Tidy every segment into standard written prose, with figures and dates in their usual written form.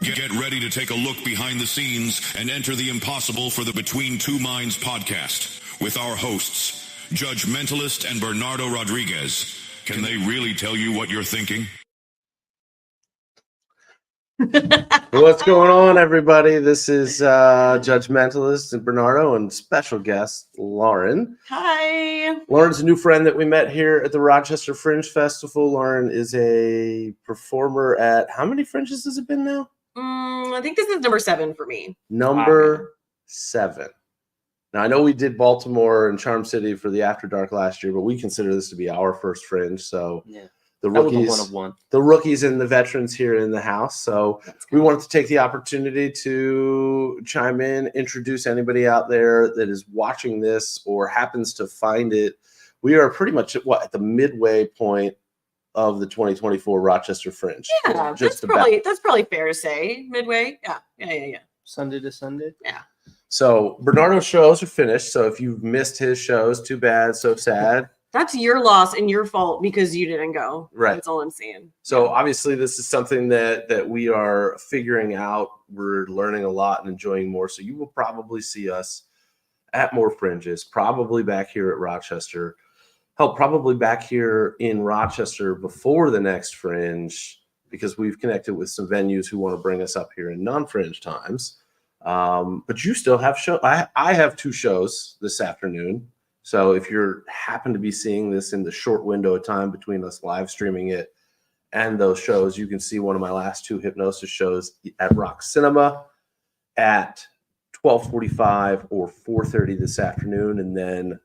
Get ready to take a look behind the scenes and enter the impossible for the Between Two Minds podcast with our hosts, Judge Mentalist and Bernardo Rodriguez. Can they really tell you what you're thinking? What's going on, everybody? This is Judge Mentalist and Bernardo and special guest Lauren. Hi. Lauren's a new friend that we met here at the Rochester Fringe Festival. Lauren is a performer at, how many Fringes has it been now? I think this is number 7 for me. Number 7. Now, I know we did Baltimore and Charm City for the After Dark last year, but we consider this to be our first Fringe, so... Yeah. The rookies and the veterans here in the house. So we wanted to take the opportunity to chime in, introduce anybody out there that is watching this or happens to find it. We are pretty much at the midway point of the 2024 Rochester Fringe. Yeah, that's probably fair to say. Midway. Yeah. Sunday to Sunday. Yeah. So Bernardo's shows are finished. So if you've missed his shows, too bad, so sad. That's your loss and your fault because you didn't go. Right. That's all I'm saying. So obviously this is something that we are figuring out. We're learning a lot and enjoying more. So you will probably see us at more Fringes, probably back here at Rochester. Hell, probably back here in Rochester before the next Fringe, because we've connected with some venues who want to bring us up here in non-Fringe times. But you still have shows. I have 2 shows this afternoon. So if you happen to be seeing this in the short window of time between us live streaming it and those shows, you can see one of my last 2 hypnosis shows at Rock Cinema at 12:45 or 4:30 this afternoon, and then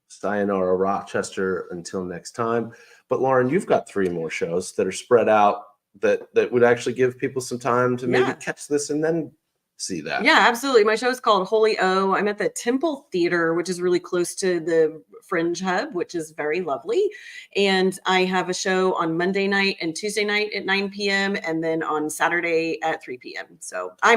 sayonara Rochester until next time. But Lauren, you've got 3 more shows that are spread out that would actually give people some time to maybe catch this and then see that. Yeah, absolutely. My show is called Holy O. I'm at the Temple Theater, which is really close to the Fringe Hub, which is very lovely. And I have a show on Monday night and Tuesday night at 9 p.m. and then on Saturday at 3 p.m. So I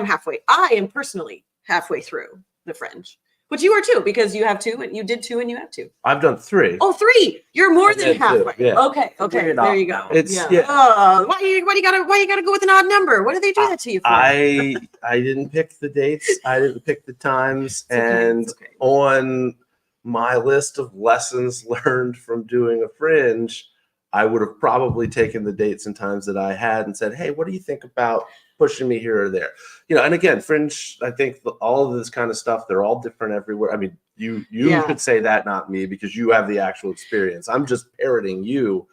am personally halfway through the Fringe. But you are too, because you have 2 and you did 2 and you have 2. I've done 3. Oh, 3! You're more than halfway. Yeah. Okay. There you go. Why you gotta go with an odd number? What do they do that to you for? I didn't pick the dates. I didn't pick the times. It's okay. On my list of lessons learned from doing a Fringe, I would have probably taken the dates and times that I had and said, hey, what do you think about pushing me here or there? And again, Fringe, I think all of this kind of stuff, they're all different everywhere. I mean, you could say that, not me, because you have the actual experience. I'm just parroting you,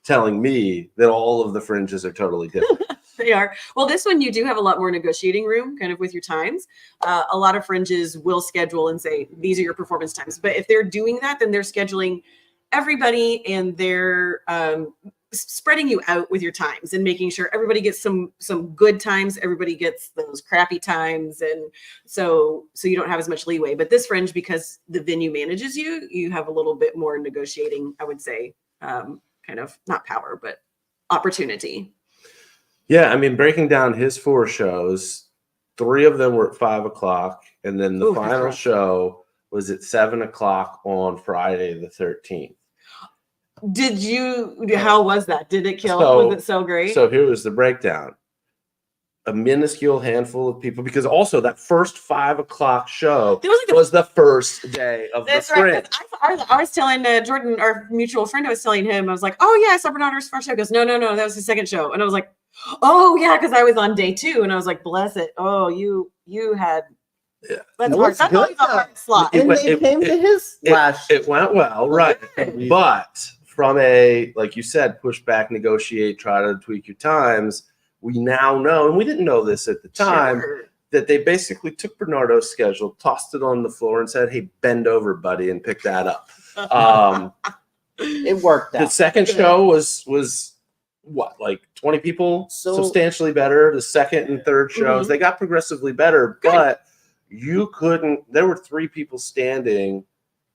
telling me that all of the Fringes are totally different. They are. Well, this one, you do have a lot more negotiating room kind of with your times. A lot of Fringes will schedule and say, these are your performance times. But if they're doing that, then they're scheduling everybody and they're spreading you out with your times and making sure everybody gets some good times, everybody gets those crappy times, and so you don't have as much leeway. But this Fringe, because the venue manages you have a little bit more negotiating, I would say, kind of not power but opportunity. Yeah, I mean, breaking down his 4 shows, 3 of them were at 5 o'clock, and then the final show was at 7 o'clock on Friday the 13th. How was that? Did it kill? Was it so great? So here was the breakdown. A minuscule handful of people, because also that first 5 o'clock show was the first day of the Fringe. Right. I was telling Jordan, our mutual friend, I was telling him, I was like, oh yeah, I saw Bernardo's first show. He goes, no, that was his second show. And I was like, oh yeah, because I was on day 2, and I was like, bless it. Oh, you had... Yeah. That's always a hard slot. It came to his last. It went well, right. But from a, like you said, push back, negotiate, try to tweak your times, we now know, and we didn't know this at the time, that they basically took Bernardo's schedule, tossed it on the floor, and said, hey, bend over, buddy, and pick that up. It worked out. The second show was what, like 20 people? Substantially better. The second and third shows, they got progressively better, but there were 3 people standing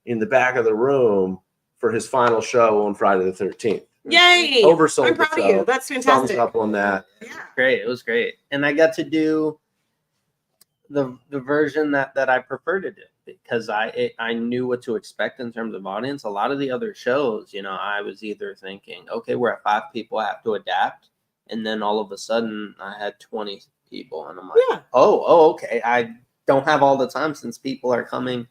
in the back of the room for his final show on Friday the 13th. Yay! Oversold. I'm proud of you. That's fantastic. Thumbs up on that. Yeah. Great. It was great. And I got to do the version that I prefer to do, because I knew what to expect in terms of audience. A lot of the other shows, I was either thinking, okay, we're at 5 people, I have to adapt, And then all of a sudden I had 20 people, and I'm like, Yeah. oh, okay. I don't have all the time since people are coming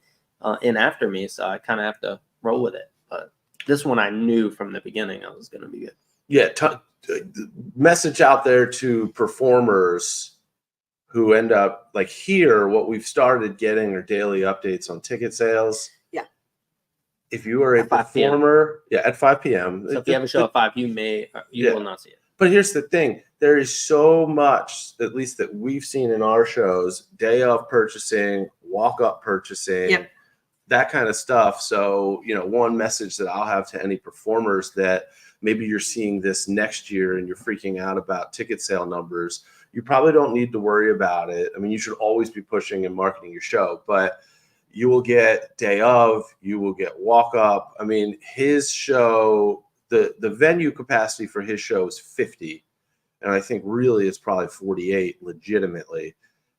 in after me. So I kind of have to roll with it. But this one I knew from the beginning I was going to be good. Yeah. Message out there to performers who end up like here, what we've started getting are daily updates on ticket sales. Yeah. If you are a performer, at 5 p.m. So if you have a show at 5, you will not see it. But here's the thing. There is so much, at least that we've seen in our shows, day of purchasing, walk up purchasing, that kind of stuff. So, one message that I'll have to any performers that maybe you're seeing this next year and you're freaking out about ticket sale numbers, you probably don't need to worry about it. I mean, you should always be pushing and marketing your show, but you will get day of, you will get walk up. I mean, his show, the venue capacity for his show is 50. And I think really it's probably 48 legitimately.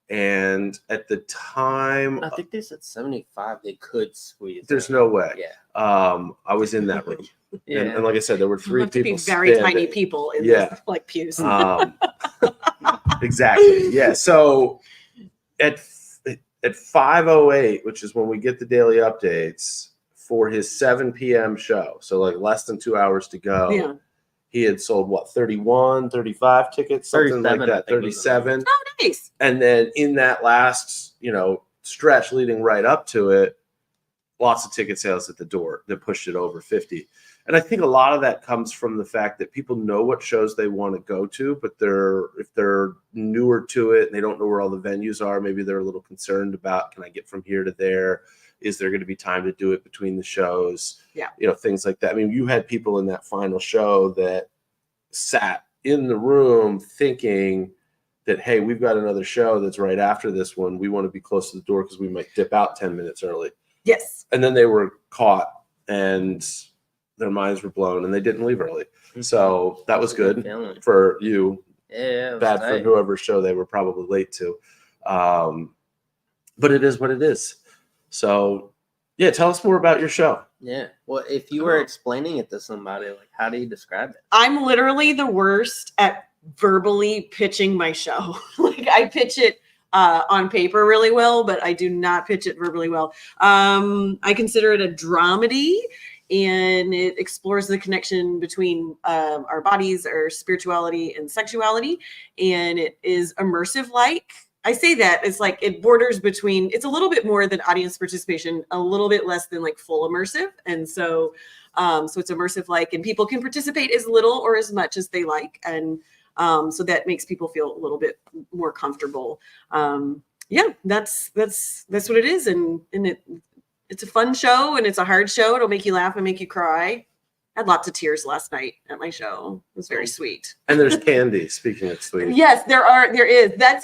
And at the time, I think they said 75 they could squeeze. There's no way. Yeah. I was in that room. Yeah. And like I said, there were 3 people. To be very tiny people in those, like pews. Exactly. Yeah. So at 5:08, which is when we get the daily updates for his 7 p.m. show, so like less than 2 hours to go, he had sold 31, 35 tickets, something like that, 37. Oh, nice. And then in that last, stretch leading right up to it, lots of ticket sales at the door that pushed it over 50. And I think a lot of that comes from the fact that people know what shows they want to go to, but if they're newer to it and they don't know where all the venues are, maybe they're a little concerned about, can I get from here to there? Is there going to be time to do it between the shows? Yeah. Things like that. I mean, you had people in that final show that sat in the room thinking that, hey, we've got another show that's right after this one. We want to be close to the door because we might dip out 10 minutes early. Yes. And then they were caught and their minds were blown and they didn't leave early. So that was good for you. Yeah. Bad for whoever's show they were probably late to. But it is what it is. So, tell us more about your show. Yeah. Well, if you were explaining it to somebody, like, how do you describe it? I'm literally the worst at verbally pitching my show. Like, I pitch it on paper really well, but I do not pitch it verbally well. I consider it a dramedy, and it explores the connection between our bodies, our spirituality, and sexuality. And it is immersive like. I say that it's like it borders between, it's a little bit more than audience participation, a little bit less than like full immersive. And so it's immersive like, and people can participate as little or as much as they like. And so that makes people feel a little bit more comfortable. That's what it is. And it's a fun show and it's a hard show. It'll make you laugh and make you cry. I had lots of tears last night at my show. It was very sweet. And there's candy, speaking of sweet. Yes, there is. That's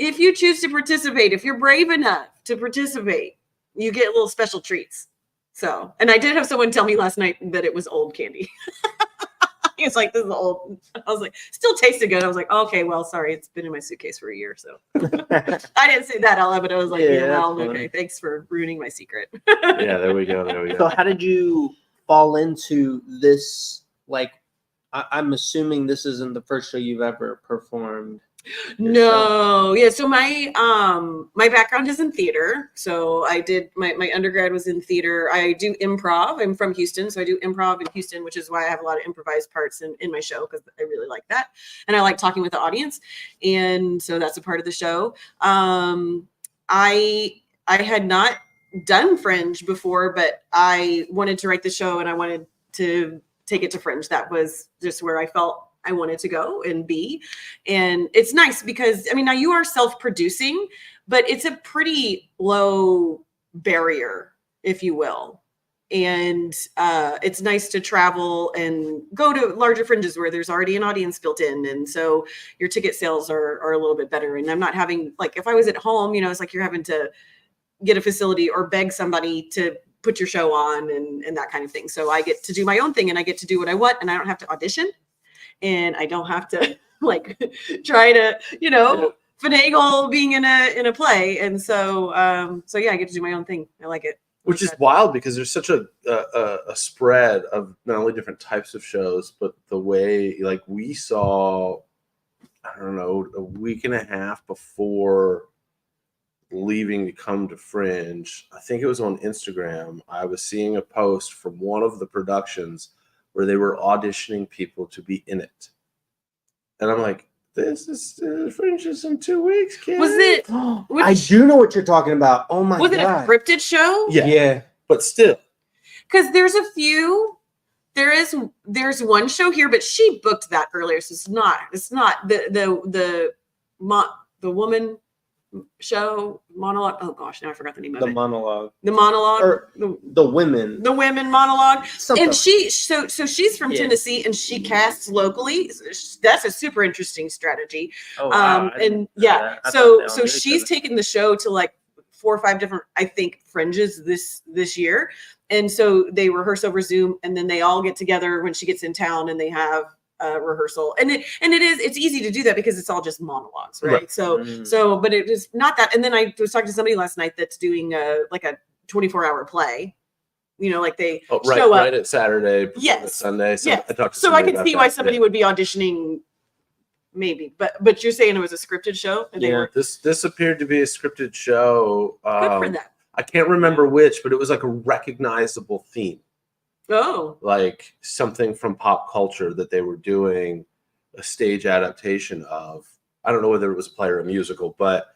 if you choose to participate, if you're brave enough to participate, you get little special treats. So, and I did have someone tell me last night that it was old candy. He was like, this is old. I was like, still tasted good. I was like, okay, well, sorry. It's been in my suitcase for a year. So I didn't say that out loud, but I was like, okay, thanks for ruining my secret. Yeah, there we go. So how did you fall into this? Like, I'm assuming this isn't the first show you've ever performed. No, yeah. So my background is in theater. So I did my undergrad was in theater. I do improv. I'm from Houston, so I do improv in Houston, which is why I have a lot of improvised parts in my show because I really like that, and I like talking with the audience, and so that's a part of the show. I had not done Fringe before, but I wanted to write the show and I wanted to take it to Fringe. That was just where I felt I wanted to go and be. And it's nice because, I mean, now you are self-producing, but it's a pretty low barrier, if you will. And it's nice to travel and go to larger fringes where there's already an audience built in. And so your ticket sales are a little bit better. And I'm not having, like, if I was at home, it's like you're having to get a facility or beg somebody to put your show on and that kind of thing. So I get to do my own thing and I get to do what I want and I don't have to audition. And I don't have to try to, finagle being in a play. And so, I get to do my own thing. I like it. Which is wild because there's such a spread of not only different types of shows, but the way, like, we saw, I don't know, a week and a half before leaving to come to Fringe, I think it was on Instagram, I was seeing a post from one of the productions where they were auditioning people to be in it. And I'm like, this is Fringe is in 2 weeks, kid. Was it? I do know what you're talking about. Oh my god! Was it a scripted show? Yeah. But still, because there's a few. There's one show here, but she booked that earlier, so it's not the woman show monologue. Oh gosh, now I forgot the name of it. The monologue, or the women monologue. Something. And so she's from Tennessee, and she casts locally. That's a super interesting strategy. Oh, wow. So she's taken the show to like 4 or 5 different, I think, Fringes this year, and so they rehearse over Zoom, and then they all get together when she gets in town, and they have rehearsal, and it's easy to do that because it's all just monologues, right? So but it is not that. And then I was talking to somebody last night that's doing like a 24-hour play, like they show up right at Saturday, Sunday. So yes. I talked to so I can see why somebody would be auditioning, maybe, but you're saying it was a scripted show, and this appeared to be a scripted show. Good for that. I can't remember which, but it was like a recognizable theme. Oh, like something from pop culture that they were doing a stage adaptation of. I don't know whether it was a play or a musical, but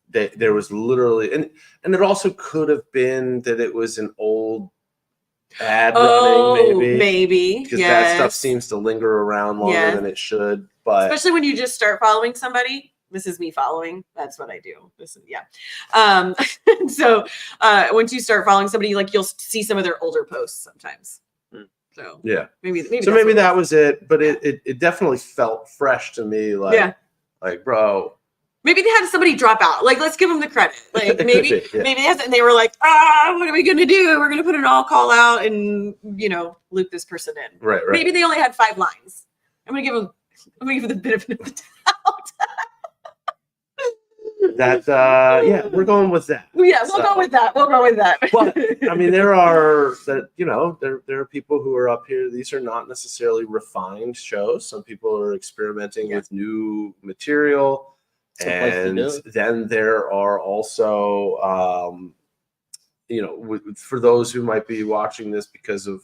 there was literally, and it also could have been that it was an old ad running, maybe because that stuff seems to linger around longer than it should. But especially when you just start following somebody. This is me following. That's what I do. So once you start following somebody, like, you'll see some of their older posts sometimes. So maybe that was it. But it definitely felt fresh to me. Like bro. Maybe they had somebody drop out. Like, let's give them the credit. Like maybe and they were like, what are we gonna do? We're gonna put an all call out and loop this person in. Right. Maybe they only had 5 lines. I'm gonna give them the benefit of the doubt. That we're going with that. We'll go with that. But I mean, there are people who are up here. These are not necessarily refined shows. Some people are experimenting with new material, and then there are also for those who might be watching this because of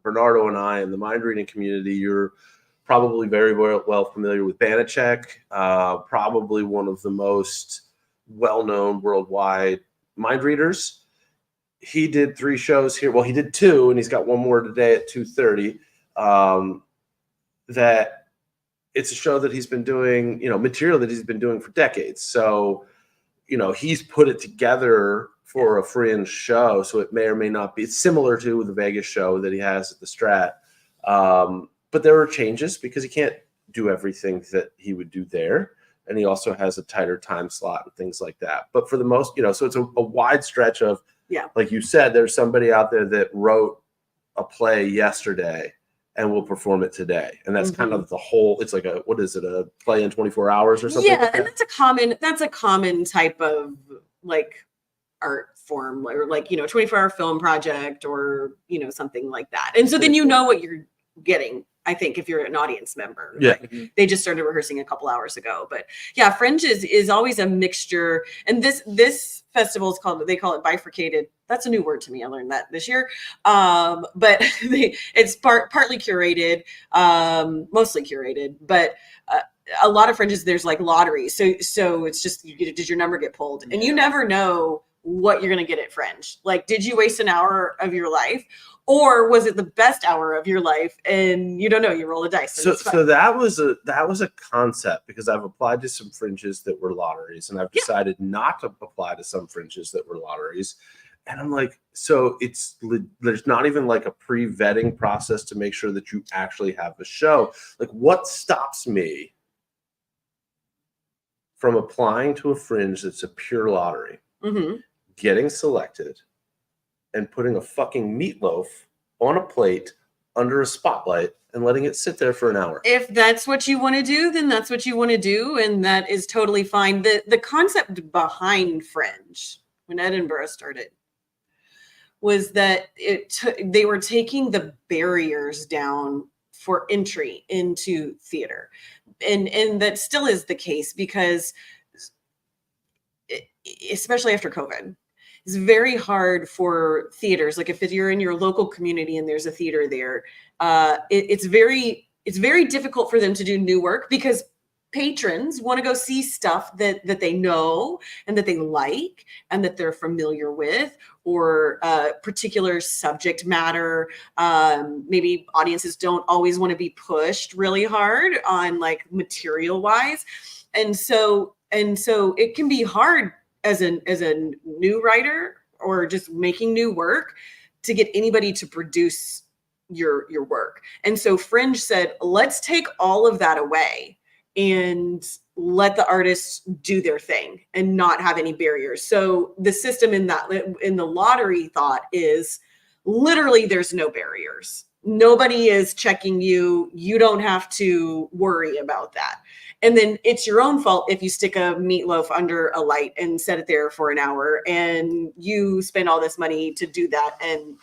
Bernardo and I and the mind reading community, you're probably very well familiar with Banachek, probably one of the most well-known worldwide mind readers. He did 3 shows here. Well, he did 2, and he's got one more today at 2:30. That it's a show that he's been doing, material that he's been doing for decades. So, he's put it together for a Fringe show. So it may or may not be. It's similar to the Vegas show that he has at the Strat. But there are changes because he can't do everything that he would do there. And he also has a tighter time slot and things like that. But for the most, so it's a wide stretch of, like you said, there's somebody out there that wrote a play yesterday and will perform it today. And that's kind of the whole, it's like a play in 24 hours or something? Yeah, and that's a common type of like art form, or like, 24-hour film project, or, something like that. And so then what you're getting, I think, if you're an audience member. They just started rehearsing a couple hours ago. But Fringe is always a mixture. And this festival they call it bifurcated. That's a new word to me. I learned that this year. But it's partly curated, mostly curated, but a lot of Fringes, there's like lotteries. So it's just, did your number get pulled? And you never know what you're going to get at Fringe. Like, did you waste an hour of your life? Or was it the best hour of your life? And you don't know. You roll a dice. So that was a concept, because I've applied to some Fringes that were lotteries, and I've decided not to apply to some Fringes that were lotteries. And I'm like, so there's not even like a pre-vetting process to make sure that you actually have a show. Like, what stops me from applying to a Fringe that's a pure lottery, getting selected, and putting a fucking meatloaf on a plate under a spotlight and letting it sit there for an hour? If that's what you want to do, then that's what you want to do. And that is totally fine. The concept behind Fringe, when Edinburgh started, was that they were taking the barriers down for entry into theater. And that still is the case because especially after COVID, it's very hard for theaters. Like if you're in your local community and there's a theater there, it's very difficult for them to do new work because patrons want to go see stuff that they know and that they like and that they're familiar with, or particular subject matter. Maybe audiences don't always want to be pushed really hard on like material wise. And so it can be hard as a new writer or just making new work to get anybody to produce your work. And so Fringe said, let's take all of that away and let the artists do their thing and not have any barriers. So the system in the lottery thought is literally there's no barriers. Nobody is checking you. You don't have to worry about that. And then it's your own fault if you stick a meatloaf under a light and set it there for an hour and you spend all this money to do that. And,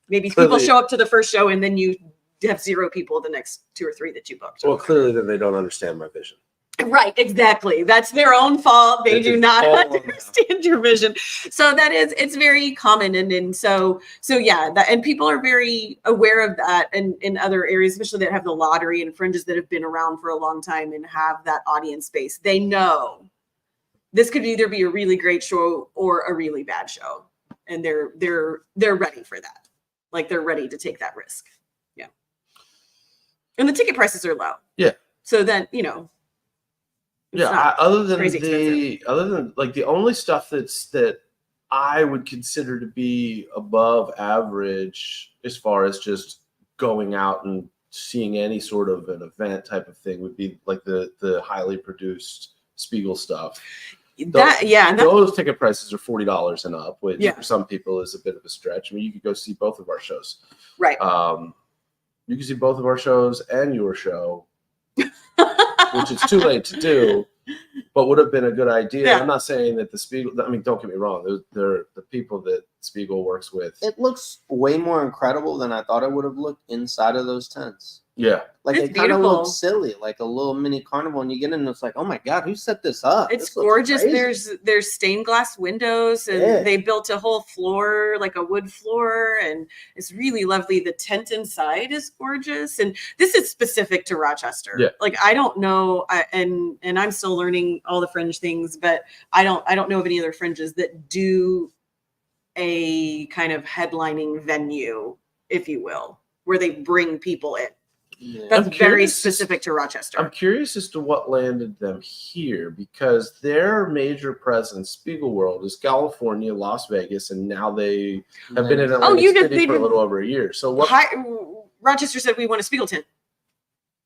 maybe people show up to the first show and then you have 0 people the next 2 or 3 that you booked. Well, clearly then they don't understand my vision. Right, exactly. That's their own fault. They do not understand your vision. So it's very common. And so yeah, and people are very aware of that, and in other areas, especially that have the lottery and fringes that have been around for a long time and have that audience base. They know this could either be a really great show or a really bad show. And they're ready for that. Like they're ready to take that risk. Yeah. And the ticket prices are low. Yeah. So then, other than like the only stuff that I would consider to be above average as far as just going out and seeing any sort of an event type of thing would be like the highly produced Spiegel stuff. Those ticket prices are $40 and up, which for some people is a bit of a stretch. I mean, you could go see both of our shows. Right. You can see both of our shows and your show, which is too late to do, but would have been a good idea. Yeah. I'm not saying that the Spiegel, I mean, don't get me wrong. They're the people that Spiegel works with. It looks way more incredible than I thought it would have looked inside of those tents. Yeah. Like it kind of looks silly, like a little mini carnival, and you get in and it's like, oh my God, who set this up? It's gorgeous. There's stained glass windows, and they built a whole floor, like a wood floor, and it's really lovely. The tent inside is gorgeous. And this is specific to Rochester. Yeah. Like I don't know, and I'm still learning all the fringe things, but I don't know of any other fringes that do a kind of headlining venue, if you will, where they bring people in. Yeah. That's very specific to Rochester. I'm curious as to what landed them here, because their major presence, Spiegel World, is California, Las Vegas, and now they have been in Atlantic City for a little over a year. So Rochester said we want a Spiegel tent,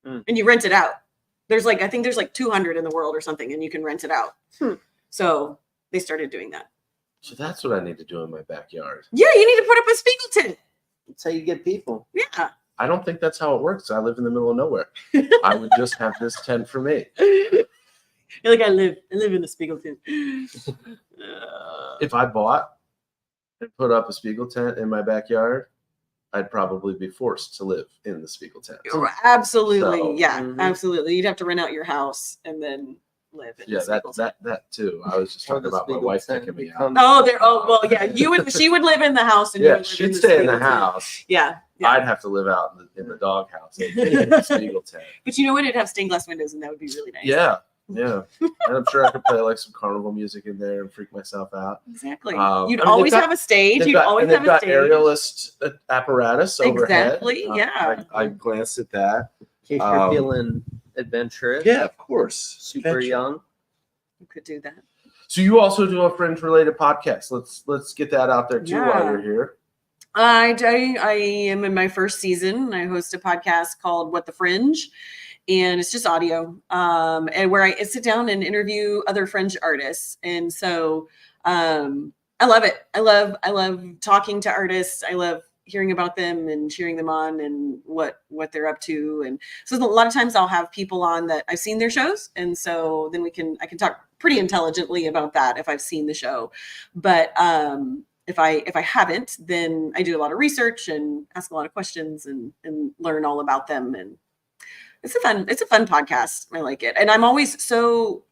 and you rent it out. I think there's 200 in the world or something, and you can rent it out. So they started doing that. So that's what I need to do in my backyard. Yeah, you need to put up a Spiegel tent. That's how you get people. Yeah. I don't think that's how it works. I live in the middle of nowhere. I would just have this tent for me. You're like, I live in the Spiegel tent. If I bought and put up a Spiegel tent in my backyard, I'd probably be forced to live in the Spiegel tent. Absolutely. So, absolutely. You'd have to rent out your house and then live in that too. I was just talking about my wife taking me out. She would live in the house, and she'd stay in the house. Yeah. I'd have to live out in the doghouse in the Spiegel tent. But you know what? It'd have stained glass windows, and that would be really nice. Yeah. And I'm sure I could play some carnival music in there and freak myself out. Exactly. You'd always have a stage. They've got aerialist apparatus overhead. Exactly. I glanced at that. In case you're feeling adventurous. Yeah, of course. Super young. You could do that. So you also do a Fringe-related podcast. Let's get that out there too while you're here. I am in my first season. I host a podcast called What the Fringe, and it's just audio, and where I sit down and interview other Fringe artists. And so I love it. I love talking to artists. I love hearing about them and cheering them on and what they're up to. And so a lot of times I'll have people on that I've seen their shows, and so then I can talk pretty intelligently about that if I've seen the show. But if I haven't, then I do a lot of research and ask a lot of questions and learn all about them. And it's a fun podcast. I like it. And I'm always so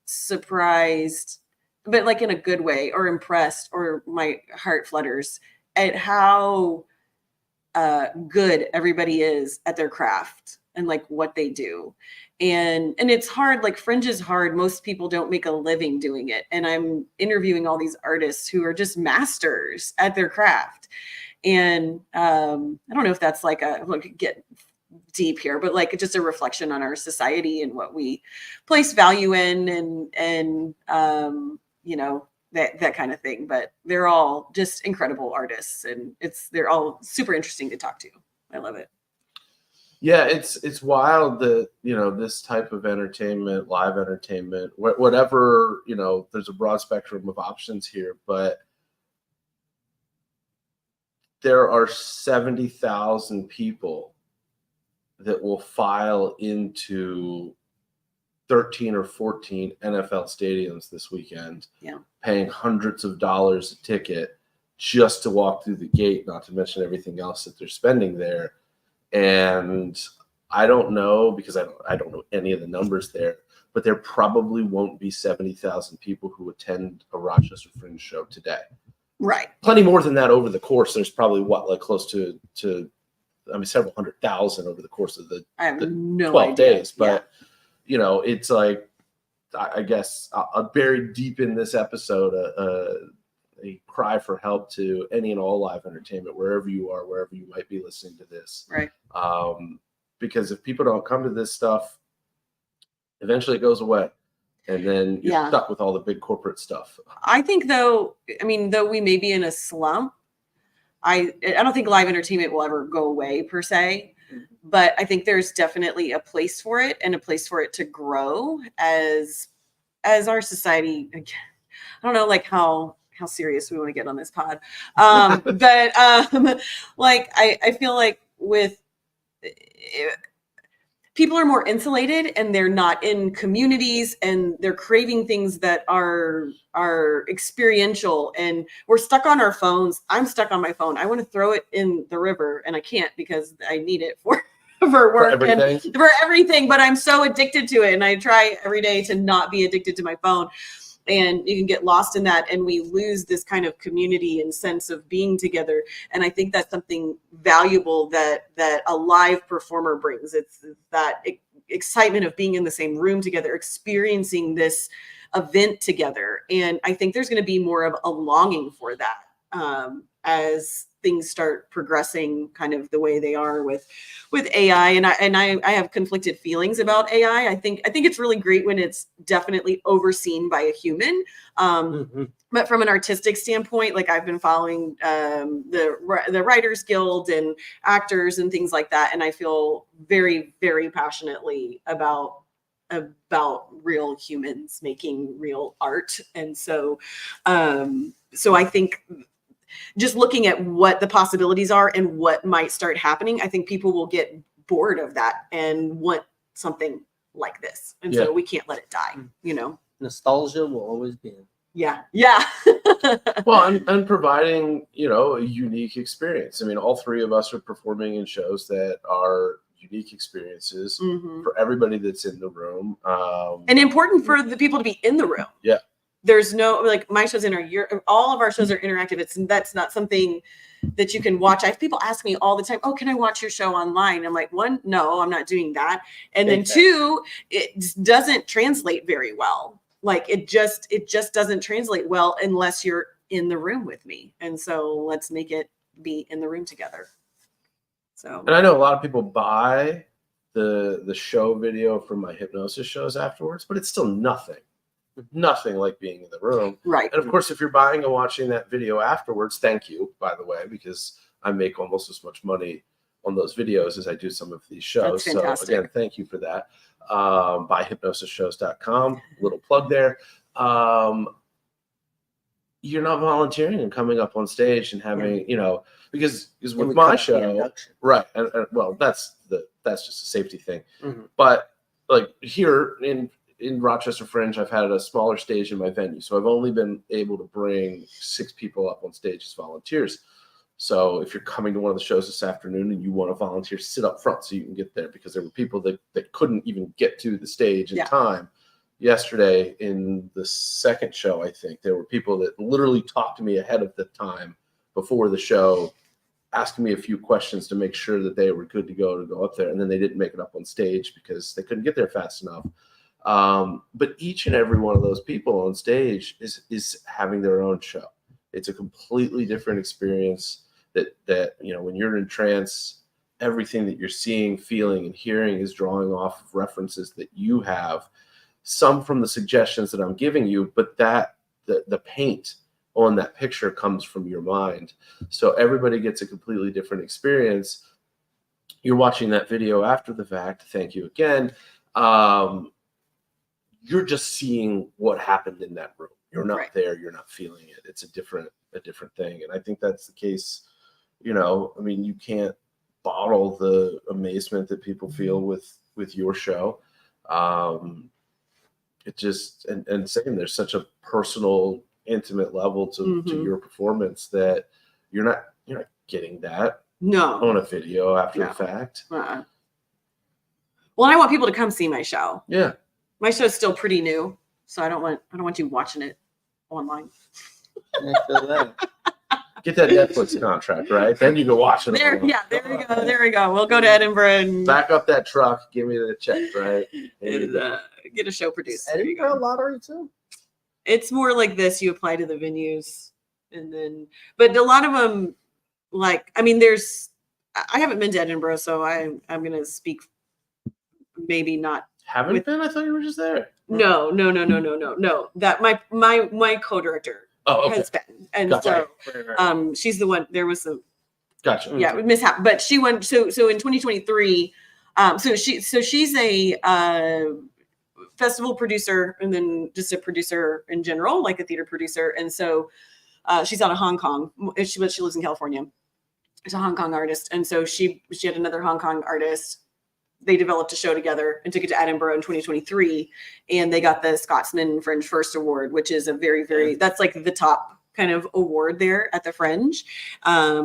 surprised, but like in a good way, or impressed, or my heart flutters at how good everybody is at their craft and like what they do. And it's hard, like Fringe is hard. Most people don't make a living doing it. And I'm interviewing all these artists who are just masters at their craft. And I don't know if that's like get deep here, but like just a reflection on our society and what we place value in, and that kind of thing. But they're all just incredible artists, and they're all super interesting to talk to. I love it. Yeah, it's wild that, this type of entertainment, live entertainment, whatever, there's a broad spectrum of options here, but there are 70,000 people that will file into 13 or 14 NFL stadiums this weekend, paying hundreds of dollars a ticket just to walk through the gate, not to mention everything else that they're spending there. And I don't know, because I don't know any of the numbers there, but there probably won't be 70,000 people who attend a Rochester Fringe show today. Right. Plenty more than that over the course. There's probably close to several 100,000 over the course of the 12 days. But, it's like, I guess I'll bury deep in this episode a cry for help to any and all live entertainment, wherever you are, wherever you might be listening to this. Right. Because if people don't come to this stuff, eventually it goes away. And then you're stuck with all the big corporate stuff. I think though we may be in a slump, I don't think live entertainment will ever go away per se, but I think there's definitely a place for it, and a place for it to grow as our society. I don't know, like how serious we want to get on this pod. But I feel like with people are more insulated, and they're not in communities, and they're craving things that are experiential, and we're stuck on our phones. I'm stuck on my phone. I want to throw it in the river, and I can't because I need it for work and for everything, but I'm so addicted to it. And I try every day to not be addicted to my phone. And you can get lost in that, and we lose this kind of community and sense of being together. And I think that's something valuable that a live performer brings. It's that excitement of being in the same room together, experiencing this event together. And I think there's going to be more of a longing for that as things start progressing kind of the way they are with AI. And I have conflicted feelings about AI. I think it's really great when it's definitely overseen by a human. But from an artistic standpoint, like I've been following the Writers Guild and actors and things like that. And I feel very, very passionately about real humans making real art. And so I think just looking at what the possibilities are and what might start happening, I think people will get bored of that and want something like this. And so we can't let it die, Nostalgia will always be. Yeah. Well, and providing, a unique experience. I mean, all three of us are performing in shows that are unique experiences for everybody that's in the room. And important for the people to be in the room. Yeah. There's no, like, my shows all of our shows are interactive. That's not something that you can watch. I have people ask me all the time, "Oh, can I watch your show online?" I'm like, one, no, I'm not doing that. And then two, it doesn't translate very well. Like it just doesn't translate well unless you're in the room with me. And so let's make it be in the room together. So, and I know a lot of people buy the show video from my hypnosis shows afterwards, but it's still nothing like being in the room. Right. And of course, if you're buying and watching that video afterwards, thank you, by the way, because I make almost as much money on those videos as I do some of these shows. That's fantastic. So again, thank you for that. Buyhypnosisshows.com, little plug there. You're not volunteering and coming up on stage and having, because with my show, right. And well, that's just a safety thing. But like here in Rochester Fringe, I've had a smaller stage in my venue. So I've only been able to bring 6 people up on stage as volunteers. So if you're coming to one of the shows this afternoon and you want to volunteer, sit up front so you can get there, because there were people that couldn't even get to the stage in time. Yesterday in the second show, I think there were people that literally talked to me ahead of the time before the show, asking me a few questions to make sure that they were good to go up there. And then they didn't make it up on stage because they couldn't get there fast enough. But each and every one of those people on stage is having their own show. It's a completely different experience that, you know, when you're in trance, everything that you're seeing, feeling, and hearing is drawing off of references that you have, some from the suggestions that I'm giving you, but that the paint on that picture comes from your mind. So everybody gets a completely different experience. You're watching that video after the fact. Thank you again. You're just seeing what happened in that room. You're not there. You're not feeling it. It's a different thing. And I think that's the case. You know, I mean, you can't bottle the amazement that people feel with your show. It just, and same, there's such a personal, intimate level to your performance that you're not getting that on a video after the fact. Well, I want people to come see my show. Yeah. My show's still pretty new, so I don't want you watching it online. I feel that. Get that Netflix contract, right? Then you can watch it. There we go. We'll go to Edinburgh and back up that truck. Give me the check, right? And, get a show produced. Edinburgh lottery too. It's more like this. You apply to the venues, and then, but a lot of them, like, I mean, I haven't been to Edinburgh, so I'm going to speak. Maybe not. Haven't been? I thought you were just there. No. That my co-director has been, and gotcha. So she's the one. There was some mishap, but she went. So in 2023, so she's a festival producer, and then just a producer in general, like a theater producer, and so she's out of Hong Kong. She lives in California. She's a Hong Kong artist, and so she had another Hong Kong artist. They developed a show together and took it to Edinburgh in 2023, and they got the Scotsman Fringe First Award, which is a very, very, that's like the top kind of award there at the Fringe,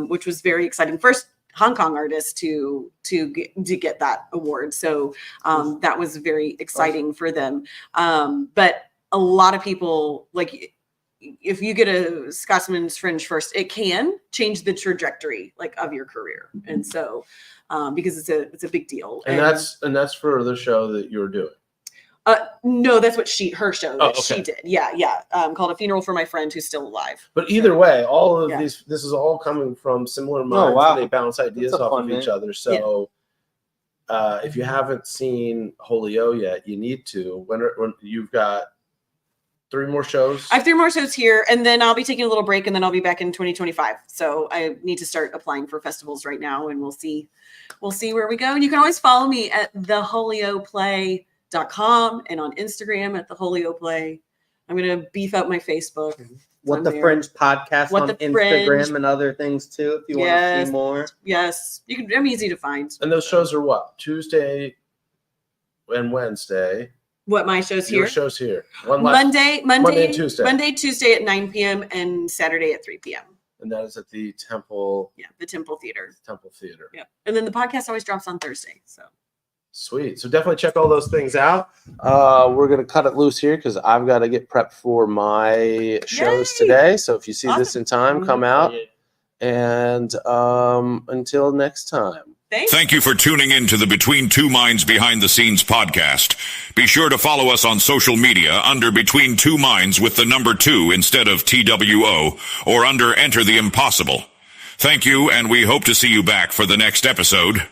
which was very exciting. First Hong Kong artist to get that award. So that was very exciting for them. But a lot of people, like, if you get a Scotsman's Fringe First, it can change the trajectory like of your career. And so because it's a big deal. And that's for the show that you're doing. No, that's what her show that she did. Yeah. Called A Funeral for My Friend Who's Still Alive. But either way, all of this is all coming from similar minds. And they bounce ideas off of each other. So if you haven't seen Holio yet, you need to. When you've got 3 more shows? I have 3 more shows here, and then I'll be taking a little break, and then I'll be back in 2025. So I need to start applying for festivals right now, and we'll see where we go. And you can always follow me at theholioplay.com and on Instagram at theholioplay. I'm going to beef up my Facebook. What the Fringe Podcast on Instagram and other things too, if you want to see more. Yes, I'm easy to find. And those shows are what? Tuesday and Wednesday. What, my show's here? Your show's here. Monday and Tuesday. Monday, Tuesday at 9 p.m. and Saturday at 3 p.m. And that is at the Temple. Yeah, the Temple Theater. Temple Theater. Yeah. And then the podcast always drops on Thursday. So sweet. So definitely check all those things out. We're going to cut it loose here because I've got to get prepped for my shows today. So if you see this in time, come out. And until next time. Thank you for tuning in to the Between Two Minds Behind the Scenes podcast. Be sure to follow us on social media under Between Two Minds with the number 2 instead of TWO, or under Enter the Impossible. Thank you, and we hope to see you back for the next episode.